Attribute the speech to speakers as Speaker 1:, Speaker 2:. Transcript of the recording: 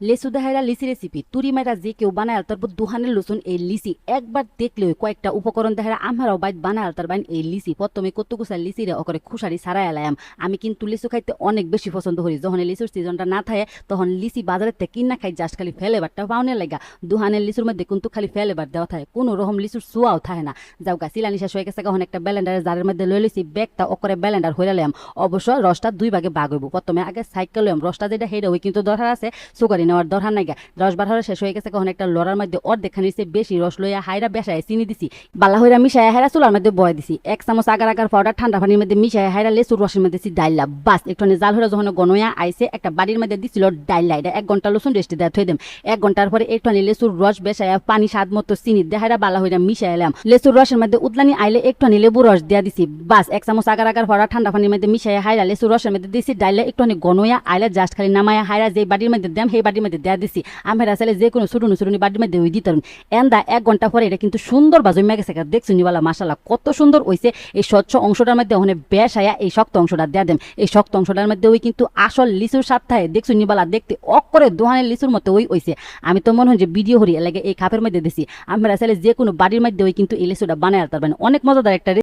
Speaker 1: লেসু দেহাইরা লিচি recipe তুরি মাইরা যে কেউ বানায় তারপর দুহানের লসুন এই লিচি একবার দেখলে কয়েকটা উপকরণ দেখারা আমারও বাইত বানায় তার বাইন এই লিচি প্রথমে কত গুছা লিচি রে ওকরে খুশারি সারাই এলাম। আমি কিন্তু লিচু খাইতে অনেক বেশি পছন্দ করি, যখন এই লিচুর সিজনটা না থাকে তখন লিচি বাজারের থেকে কিনা খাই, জাস্ট খালি ফ্লেভারটা পাওনে লাগা। দুহানের লিচুর মধ্যে কিন্তু খালি ফ্লেভার দেওয়া থাকে, কোনো রকম লিচুর সোয়াও থাকে না। যাও গা সিলানি শেষ হয়ে গেছে, এখন একটা ব্লেন্ডারের জারের মধ্যে লই লইছি, ব্যাগটা ওকরে ব্লেন্ডার হয়ে লাম। অবশ্য রসটা দুই ভাগে ভাগ হইব, প্রথমে আগে সাইকেল লইম, রসটা যেটা হেডে ওই কিন্তু দরকার আছে, সুগারি নেওয়ার দরকার নাই গা। রস বার হওয়া শেষ হয়ে গেছে, কখন একটা লড়ার মধ্যে অর্ধেক খানিছে বেশি রস লইয়া হাইরা বেসায় চিনি দিছি, বালা হইরা মিশাই হাইরা চুলার মধ্যে বয় দিছি। এক চামচ আগার আগার পাউডার ঠান্ডা পানির মধ্যে মিশাই হাইরা লেচুর রসের মধ্যে দিছি ডাইলা। বাস একটু জাল হইরা যখন গনয়া আইছে, একটা বাড়ির মধ্যে দিছিল ডাইলা। এটা 1 ঘন্টা লসুন রেস্টে দেওয়া থই দেম। 1 ঘন্টার পরে একটু লেচুর রস বেসায়া পানি স্বাদ মতো চিনি দেহাইরা বালা হইরা মিশাই এলাম। লেচুর রসের মধ্যে উতলানি আইলে একটু লেবু রস দিয়া দিছি। বাস 1 চামচ আগার আগার পাউডার ঠান্ডা পানির মধ্যে মিশাই হাইরা লেচুর রসের মধ্যে দিছি ডাইলা। একটু গনয়া আইলে জাস্ট খালি নামায়া হাইরা যে বাড়ির মধ্যে দেম সেই বাড়ির মধ্যে দেয়া দিছি। আমরা আসলে যে কোনো ছোটুনি ছোটুনি বাড়ির মধ্যে ওই দিতাম। এন্দা 1 ঘন্টা পরে এটা কিন্তু সুন্দর বাজমে গেছে, দেখছো নিবালা মাশাআল্লাহ কত সুন্দর হইছে। এই স্বচ্ছ অংশটার মধ্যে ওখানে বেশ আয়া এই শক্ত অংশটা দেয়া দেম। এই শক্ত অংশটার মধ্যে ওই কিন্তু আসল লিচুর স্বাদ থাকে, দেখছো নিবালা দেখতে অকরে দোহানের লিচুর মতো ওই হইছে। আমি তো মনে হয় যে ভিডিও হরি লাগে এই কাপের মধ্যে দিছি। আমরা আসলে যে কোনো বাড়ির মধ্যে ওই কিন্তু এই লিচুটা বানায় তার মানে অনেক মজাদার একটা